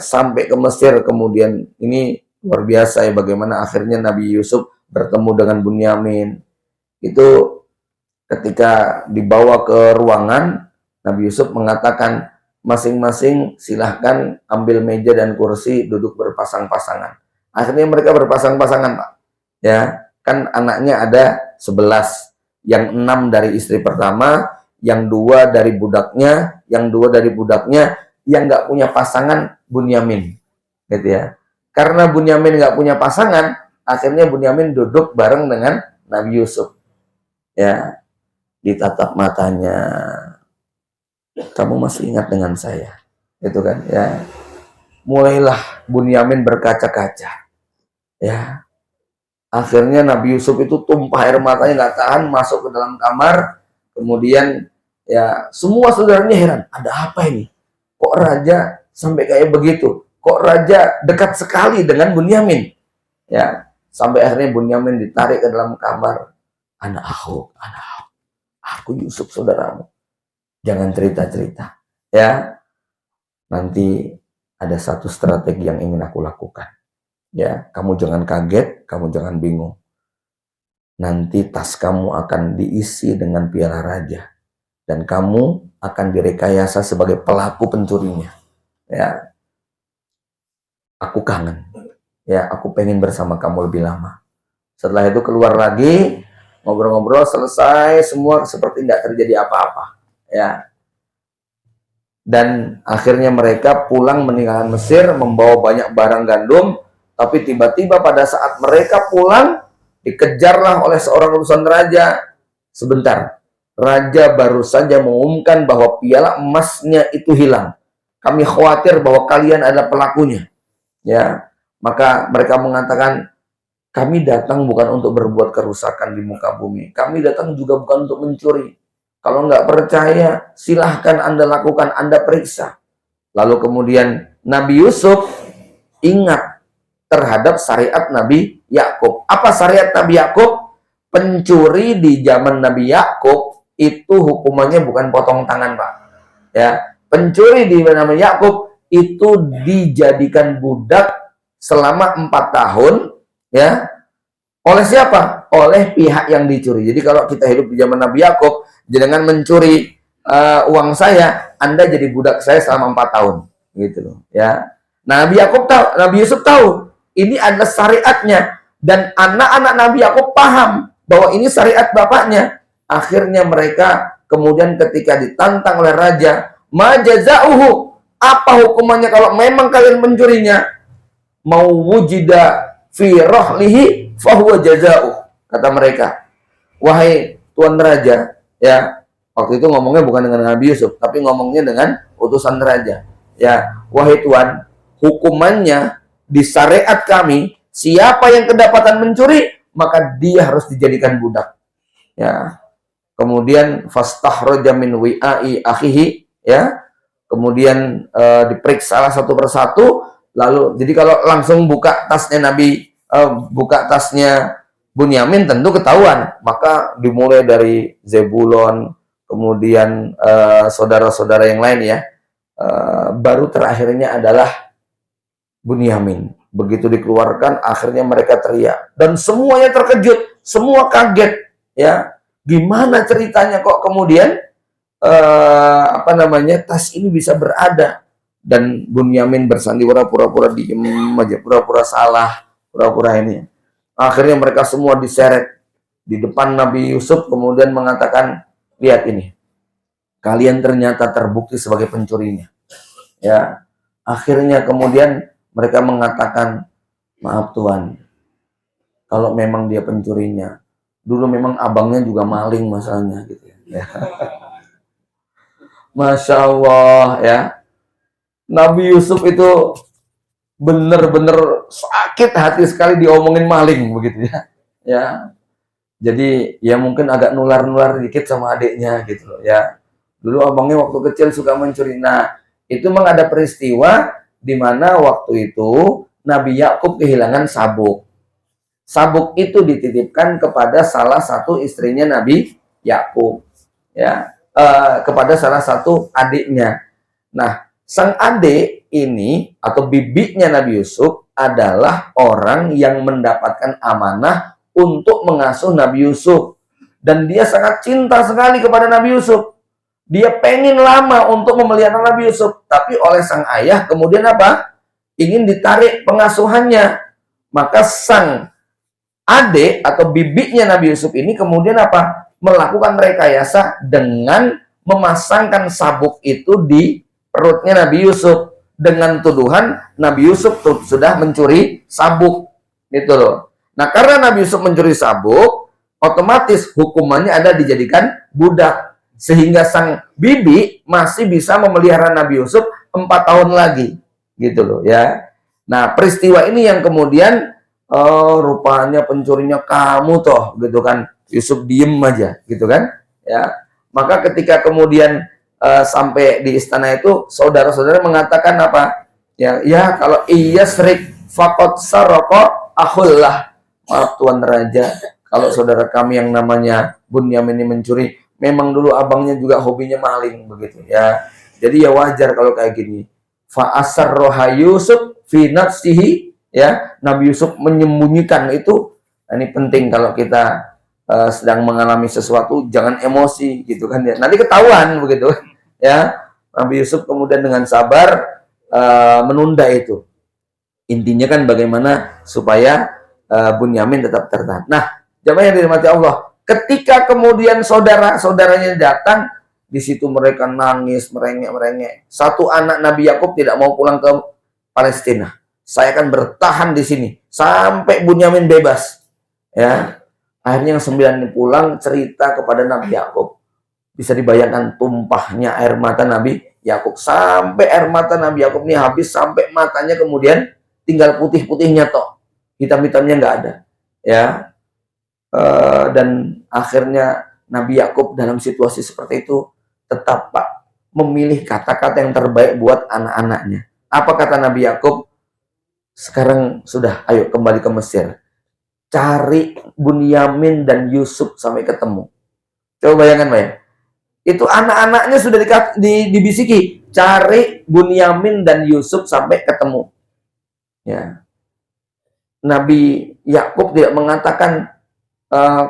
sampai ke Mesir, kemudian ini luar biasa ya bagaimana akhirnya Nabi Yusuf bertemu dengan Bunyamin. Itu ketika dibawa ke ruangan, Nabi Yusuf mengatakan, masing-masing silahkan ambil meja dan kursi, duduk berpasang-pasangan. Akhirnya mereka berpasang-pasangan, Pak. Ya, kan anaknya ada 11, yang 6 dari istri pertama, yang 2 dari budaknya, yang 2 dari budaknya, yang nggak punya pasangan Bunyamin, gitu ya. Karena Bunyamin nggak punya pasangan, akhirnya Bunyamin duduk bareng dengan Nabi Yusuf. Ya, ditatap matanya. Kamu masih ingat dengan saya, itu kan? Ya, mulailah Bunyamin berkaca-kaca. Ya, akhirnya Nabi Yusuf itu tumpah air matanya nggak tahan, masuk ke dalam kamar. Kemudian ya semua saudaranya heran, ada apa ini? Kok raja sampai kayak begitu? Kok raja dekat sekali dengan Bunyamin? Ya, sampai akhirnya Bunyamin ditarik ke dalam kamar. Anak aku Yusuf saudaramu. Jangan cerita-cerita. Ya, nanti ada satu strategi yang ingin aku lakukan. Ya, kamu jangan kaget, kamu jangan bingung. Nanti tas kamu akan diisi dengan piala raja. Dan kamu akan direkayasa sebagai pelaku pencurinya. Ya, aku kangen. Ya, aku pengen bersama kamu lebih lama. Setelah itu keluar lagi, ngobrol-ngobrol, selesai, semua seperti tidak terjadi apa-apa. Ya. Dan akhirnya mereka pulang meninggalkan Mesir, membawa banyak barang gandum. Tapi tiba-tiba pada saat mereka pulang, dikejarlah oleh seorang utusan raja. Sebentar. Raja baru saja mengumumkan bahwa piala emasnya itu hilang. Kami khawatir bahwa kalian adalah pelakunya. Ya, maka mereka mengatakan, kami datang bukan untuk berbuat kerusakan di muka bumi. Kami datang juga bukan untuk mencuri. Kalau nggak percaya, silahkan Anda lakukan, Anda periksa. Lalu kemudian Nabi Yusuf ingat terhadap syariat Nabi Yakub. Apa syariat Nabi Yakub? Pencuri di zaman Nabi Yakub itu hukumannya bukan potong tangan, Pak. Ya, pencuri di zaman Yakub itu dijadikan budak selama 4 tahun, ya. Oleh siapa? Oleh pihak yang dicuri. Jadi kalau kita hidup di zaman Nabi Yakub, jangan mencuri uang saya, Anda jadi budak saya selama 4 tahun, gitu loh, ya. Nabi Yakub tahu, Nabi Yusuf tahu, ini adalah syariatnya, dan anak-anak Nabi Yakub paham bahwa ini syariat bapaknya. Akhirnya mereka kemudian ketika ditantang oleh raja, majazauhu, apa hukumannya kalau memang kalian mencurinya? Mau wujida fi rohlihi fahuwa jazauh, kata mereka. Wahai Tuan Raja, ya, waktu itu ngomongnya bukan dengan Nabi Yusuf, tapi ngomongnya dengan utusan raja. Ya, wahai Tuan, hukumannya di syariat kami, siapa yang kedapatan mencuri, maka dia harus dijadikan budak. ya. Kemudian fastakhraja min wi'ai akhihi, ya. Kemudian diperiksa satu persatu, lalu jadi kalau langsung buka tasnya buka tasnya Bunyamin tentu ketahuan, maka dimulai dari Zebulon, kemudian saudara-saudara yang lain, ya. Baru terakhirnya adalah Bunyamin. Begitu dikeluarkan, akhirnya mereka teriak dan semuanya terkejut, semua kaget, ya. Gimana ceritanya kok kemudian tas ini bisa berada, dan Bunyamin bersandiwara pura-pura diem aja, pura-pura salah, pura-pura ini. Akhirnya mereka semua diseret di depan Nabi Yusuf, kemudian mengatakan, lihat ini, kalian ternyata terbukti sebagai pencurinya, ya. Akhirnya kemudian mereka mengatakan, maaf Tuan, kalau memang dia pencurinya, dulu memang abangnya juga maling masalahnya, gitu ya. Masya Allah, ya. Nabi Yusuf itu benar-benar sakit hati sekali diomongin maling begitu, ya. Ya. Jadi ya mungkin agak nular-nular dikit sama adiknya gitu loh, ya. Dulu abangnya waktu kecil suka mencuri. Nah, itu memang ada peristiwa di mana waktu itu Nabi Yakub kehilangan sabuk. Sabuk itu dititipkan kepada salah satu istrinya Nabi Yakub, ya. Kepada salah satu adiknya. Nah, sang adik ini atau bibinya Nabi Yusuf adalah orang yang mendapatkan amanah untuk mengasuh Nabi Yusuf, dan dia sangat cinta sekali kepada Nabi Yusuf. Dia pengen lama untuk memelihara Nabi Yusuf, tapi oleh sang ayah kemudian apa? Ingin ditarik pengasuhannya. Maka sang adik atau bibinya Nabi Yusuf ini kemudian apa? Melakukan rekayasa dengan memasangkan sabuk itu di perutnya Nabi Yusuf dengan tuduhan Nabi Yusuf sudah mencuri sabuk, gitu loh. Nah, karena Nabi Yusuf mencuri sabuk, otomatis hukumannya ada dijadikan budak, sehingga sang bibi masih bisa memelihara Nabi Yusuf 4 tahun lagi, gitu loh, ya. Nah, peristiwa ini yang kemudian rupanya pencurinya kamu toh, gitu kan. Yusuf diem aja, gitu kan, ya. Maka ketika kemudian sampai di istana itu, saudara-saudara mengatakan apa? Ya kalau iya serik fakot saroko ahullah. Maaf Tuan Raja, kalau saudara kami yang namanya Bunyamin ini mencuri, memang dulu abangnya juga hobinya maling begitu, ya. Jadi ya wajar kalau kayak gini. Fa asarroha Yusuf fi nafsihi, ya. Nabi Yusuf menyembunyikan itu. Nah, ini penting kalau kita sedang mengalami sesuatu, jangan emosi gitu kan, ya. Nanti ketahuan begitu, ya. Nabi Yusuf kemudian dengan sabar menunda itu. Intinya kan bagaimana supaya Bunyamin tetap tertahan. Nah, jamaah yang dirahmati Allah, ketika kemudian saudara-saudaranya datang, di situ mereka nangis, merengek-merengek. Satu anak Nabi Yakub tidak mau pulang ke Palestina. Saya akan bertahan di sini sampai Bunyamin bebas, ya. Akhirnya yang 9 pulang cerita kepada Nabi Yakub. Bisa dibayangkan tumpahnya air mata Nabi Yakub. Sampai air mata Nabi Yakub ini habis, sampai matanya kemudian tinggal putih-putihnya toh. Hitam-hitamnya nggak ada, ya. Dan akhirnya Nabi Yakub dalam situasi seperti itu tetap memilih kata-kata yang terbaik buat anak-anaknya. Apa kata Nabi Yakub? Sekarang sudah, ayo kembali ke Mesir. Cari Bunyamin dan Yusuf sampai ketemu. Coba bayangkan, Pak. Itu anak-anaknya sudah dibisiki, cari Bunyamin dan Yusuf sampai ketemu. Ya. Nabi Yakub tidak mengatakan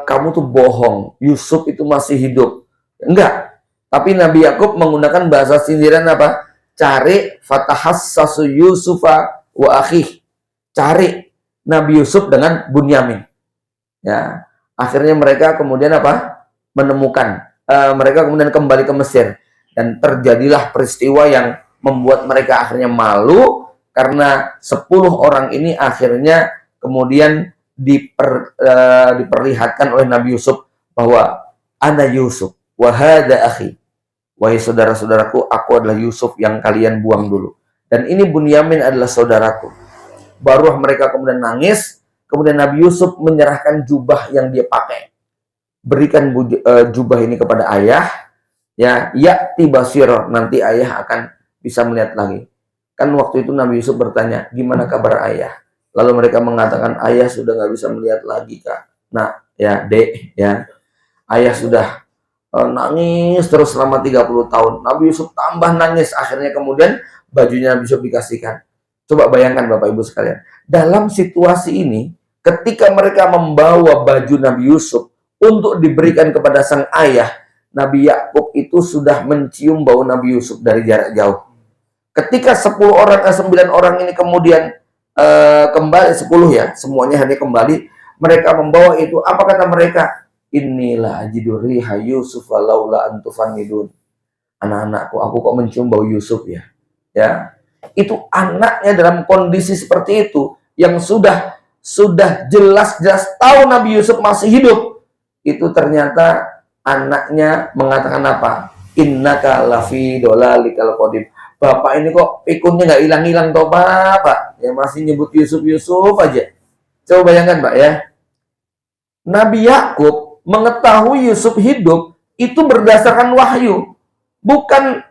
kamu tuh bohong, Yusuf itu masih hidup. Enggak. Tapi Nabi Yakub menggunakan bahasa sindiran apa? Cari fatahassasu Yusufa wa akhih. Cari Nabi Yusuf dengan Bunyamin. Ya, akhirnya mereka kemudian apa? Menemukan. Mereka kemudian kembali ke Mesir, dan terjadilah peristiwa yang membuat mereka akhirnya malu karena 10 orang ini akhirnya kemudian diperlihatkan oleh Nabi Yusuf bahwa ana Yusuf wa hadza akhi. Wahai saudara-saudaraku, aku adalah Yusuf yang kalian buang dulu, dan ini Bunyamin adalah saudaraku. Baru mereka kemudian nangis. Kemudian Nabi Yusuf menyerahkan jubah yang dia pakai. berikan jubah ini kepada ayah, ya, ya'ti basiro, nanti ayah akan bisa melihat lagi. Kan waktu itu Nabi Yusuf bertanya, gimana kabar ayah? Lalu mereka mengatakan, ayah sudah nggak bisa melihat lagi, Kak. Nah, ya, Dek, ya, ayah sudah nangis terus selama 30 tahun. Nabi Yusuf tambah nangis. Akhirnya kemudian bajunya Nabi Yusuf dikasihkan. Coba bayangkan Bapak Ibu sekalian. Dalam situasi ini, ketika mereka membawa baju Nabi Yusuf untuk diberikan kepada sang ayah, Nabi Yakub itu sudah mencium bau Nabi Yusuf dari jarak jauh. Ketika 10 orang, 9 orang ini kemudian kembali, 10 ya, semuanya hanya kembali, mereka membawa itu, apa kata mereka? Inilah ajiduri Yusuf laula antufanidun. Anak-anakku, aku kok mencium bau Yusuf ya. Ya, itu anaknya dalam kondisi seperti itu, yang sudah jelas-jelas tahu Nabi Yusuf masih hidup. Itu ternyata anaknya mengatakan apa? Innaka lafi dolalikal qadim. Bapak ini kok pikunnya nggak hilang-hilang toh Pak? Ya masih nyebut Yusuf aja. Coba bayangkan Pak ya. Nabi Yakub mengetahui Yusuf hidup itu berdasarkan wahyu, bukan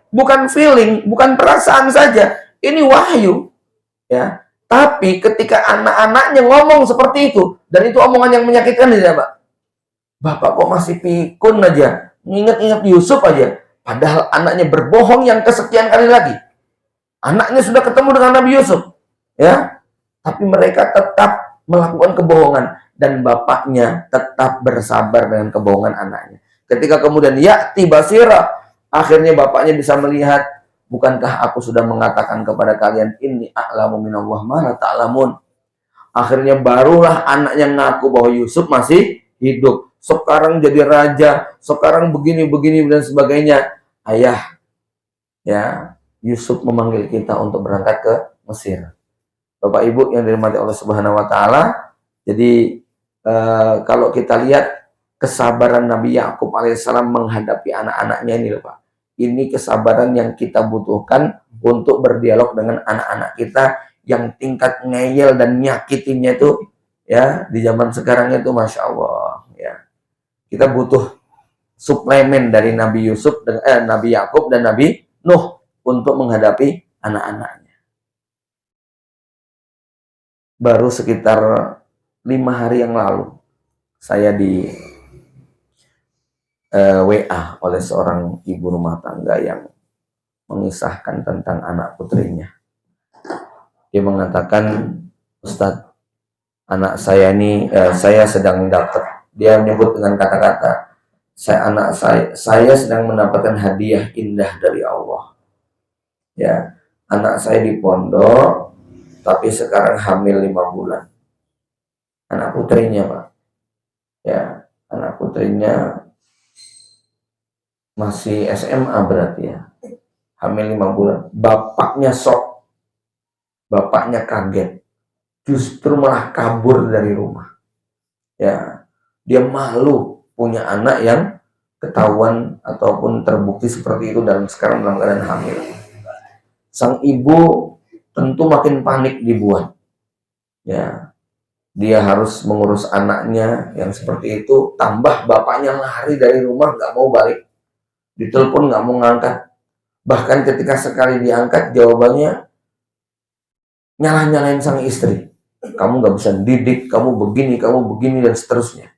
feeling, bukan perasaan saja. Ini wahyu, ya. Tapi ketika anak-anaknya ngomong seperti itu, dan itu omongan yang menyakitkan, ya Pak. Bapak kok masih pikun aja, ingat-ingat Yusuf aja. Padahal anaknya berbohong yang kesekian kali lagi. Anaknya sudah ketemu dengan Nabi Yusuf, ya. Tapi mereka tetap melakukan kebohongan. Dan bapaknya tetap bersabar dengan kebohongan anaknya. Ketika kemudian ya'ti basira, akhirnya bapaknya bisa melihat, bukankah aku sudah mengatakan kepada kalian, inni a'lamu minallah ma la ta'lamun. Akhirnya barulah anaknya ngaku bahwa Yusuf masih hidup. Sekarang jadi raja, sekarang begini dan sebagainya. Ayah, ya, Yusuf memanggil kita untuk berangkat ke Mesir. Bapak Ibu yang dirahmati Allah Subhanahu wa taala, jadi kalau kita lihat kesabaran Nabi Yakub alaihissalam menghadapi anak-anaknya ini loh Pak. Ini kesabaran yang kita butuhkan untuk berdialog dengan anak-anak kita yang tingkat ngeyel dan nyakitinnya itu ya di zaman sekarang itu Masya Allah ya. Kita butuh suplemen dari Nabi Yusuf, Nabi Yakub dan Nabi Nuh untuk menghadapi anak-anaknya. Baru sekitar 5 hari yang lalu saya di WA oleh seorang ibu rumah tangga yang mengisahkan tentang anak putrinya. Dia mengatakan, Ustadz, anak saya ini saya sedang dapat, dia menyebut dengan kata-kata, saya sedang mendapatkan hadiah indah dari Allah. Ya, anak saya di pondok tapi sekarang hamil 5 bulan. Anak putrinya Pak, ya, anak putrinya masih SMA berarti ya, hamil 5 bulan. Bapaknya shock, bapaknya kaget, justru malah kabur dari rumah. Ya, dia malu punya anak yang ketahuan ataupun terbukti seperti itu dan sekarang dalam keadaan hamil. Sang ibu tentu makin panik dibuat. Ya, dia harus mengurus anaknya yang seperti itu, tambah bapaknya lari dari rumah, nggak mau balik, ditelepon nggak mau ngangkat, bahkan ketika sekali diangkat jawabannya nyalah-nyalain sang istri, kamu nggak bisa didik, kamu begini dan seterusnya.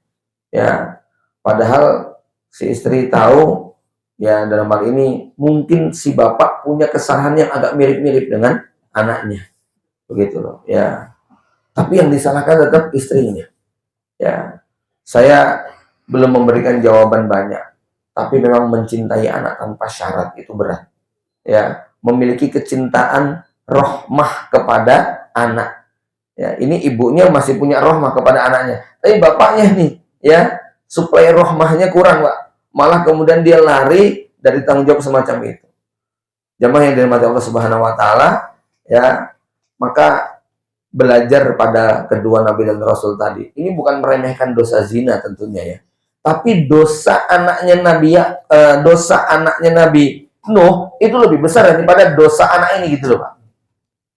Ya, padahal si istri tahu ya dalam hal ini mungkin si bapak punya kesalahan yang agak mirip-mirip dengan anaknya, begitu loh ya. Tapi yang disalahkan tetap istrinya. Ya, saya belum memberikan jawaban banyak. Tapi memang mencintai anak tanpa syarat itu berat. Ya, memiliki kecintaan rahmah kepada anak. Ya, ini ibunya masih punya rahmah kepada anaknya. Tapi bapaknya nih, ya, supaya rahmahnya kurang, Pak. Malah kemudian dia lari dari tanggung jawab semacam itu. Jamaah yang dirahmati Allah Subhanahu wa taala, ya, maka belajar pada kedua Nabi dan Rasul tadi. Ini bukan meremehkan dosa zina tentunya ya. Tapi dosa anaknya Nabi Nuh itu lebih besar daripada dosa anak ini gitu loh Pak.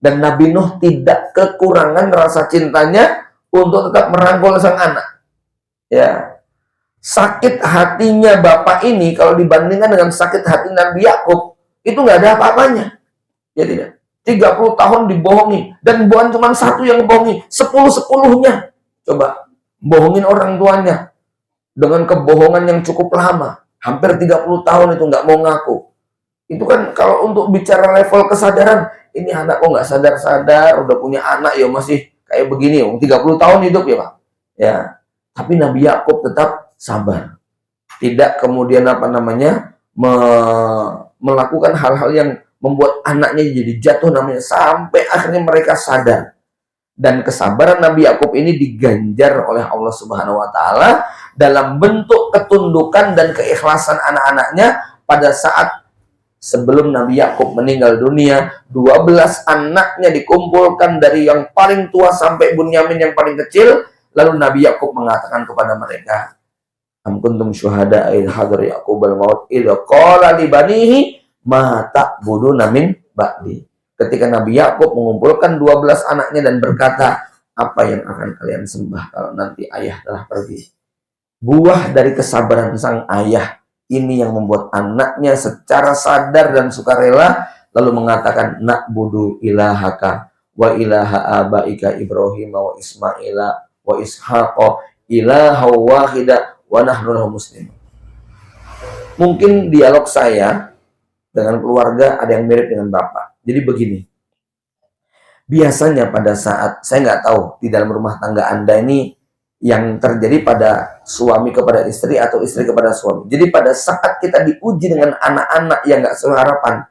Dan Nabi Nuh tidak kekurangan rasa cintanya untuk tetap merangkul sang anak. Ya. sakit hatinya bapak ini kalau dibandingkan dengan sakit hati Nabi Yakub itu nggak ada apa-apanya. Ya tidak. 30 tahun dibohongi dan bukan cuma satu yang bohongi, 10-10-nya. Coba bohongin orang tuanya dengan kebohongan yang cukup lama, hampir 30 tahun itu nggak mau ngaku. Itu kan kalau untuk bicara level kesadaran, ini anak kok nggak sadar-sadar, udah punya anak ya masih kayak begini, 30 tahun hidup ya Pak. Ya, tapi Nabi Yakub tetap sabar, tidak kemudian melakukan hal-hal yang membuat anaknya jadi jatuh namanya, sampai akhirnya mereka sadar. Dan kesabaran Nabi Yakub ini diganjar oleh Allah Subhanahu wa taala dalam bentuk ketundukan dan keikhlasan anak-anaknya pada saat sebelum Nabi Yakub meninggal dunia. 12 anaknya dikumpulkan dari yang paling tua sampai Bunyamin yang paling kecil, lalu Nabi Yakub mengatakan kepada mereka, am kuntum syuhada id hadar Yaqubal maut id qala li banihi ma ta'buduna min ba'di. Ketika Nabi Yakub mengumpulkan 12 anaknya dan berkata, apa yang akan kalian sembah kalau nanti ayah telah pergi? Buah dari kesabaran sang ayah ini yang membuat anaknya secara sadar dan sukarela lalu mengatakan, na'budu ilahaka wa ilaha abaika Ibrahim wa Ismaila wa Ishaqa ilaha wahida wa nahnu lahu muslimun. Mungkin dialog saya dengan keluarga ada yang mirip dengan Bapak. Jadi begini, biasanya pada saat, saya nggak tahu di dalam rumah tangga Anda ini yang terjadi pada suami kepada istri atau istri kepada suami. Jadi pada saat kita diuji dengan anak-anak yang nggak sesuai harapan,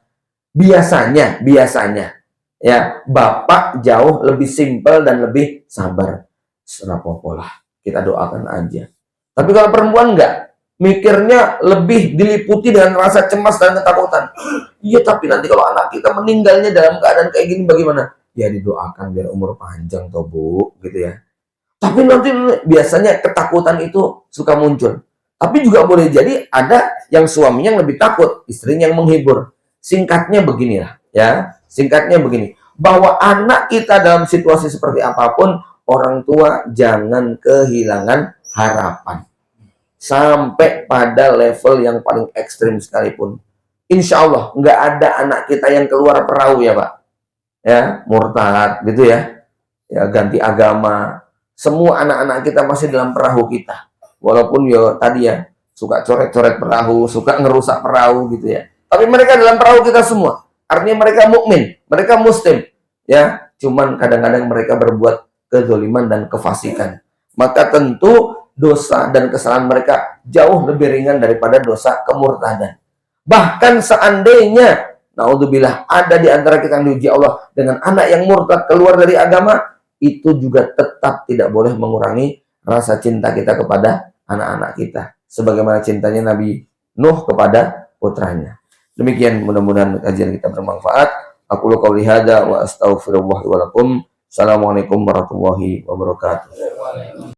biasanya ya Bapak jauh lebih simpel dan lebih sabar. Serapopolah, kita doakan aja. Tapi kalau perempuan enggak, mikirnya lebih diliputi dengan rasa cemas dan ketakutan. Iya, tapi nanti kalau anak kita meninggalnya dalam keadaan kayak gini bagaimana? Ya didoakan biar umur panjang toh Bu, gitu ya. Tapi nanti biasanya ketakutan itu suka muncul. Tapi juga boleh jadi ada yang suaminya yang lebih takut, istrinya yang menghibur. Singkatnya beginilah, ya. Singkatnya begini, bahwa anak kita dalam situasi seperti apapun, orang tua jangan kehilangan harapan. Sampai pada level yang paling ekstrim sekalipun. Insya Allah nggak ada anak kita yang keluar perahu ya Pak. Ya, murtad gitu ya. Ya, ganti agama. Semua anak-anak kita masih dalam perahu kita. Walaupun ya tadi ya, suka coret-coret perahu, suka ngerusak perahu gitu ya. Tapi mereka dalam perahu kita semua. Artinya mereka mukmin, mereka muslim. Ya, cuman kadang-kadang mereka berbuat kezaliman dan kefasikan. Maka tentu dosa dan kesalahan mereka jauh lebih ringan daripada dosa kemurtadan. Bahkan seandainya, naudzubillah, ada di antara kita yang diuji Allah dengan anak yang murtad keluar dari agama, itu juga tetap tidak boleh mengurangi rasa cinta kita kepada anak-anak kita. Sebagaimana cintanya Nabi Nuh kepada putranya. Demikian, mudah-mudahan kajian kita bermanfaat. Aku qouli hadza wa astaghfirullah wa lakum. Assalamualaikum warahmatullahi wabarakatuh.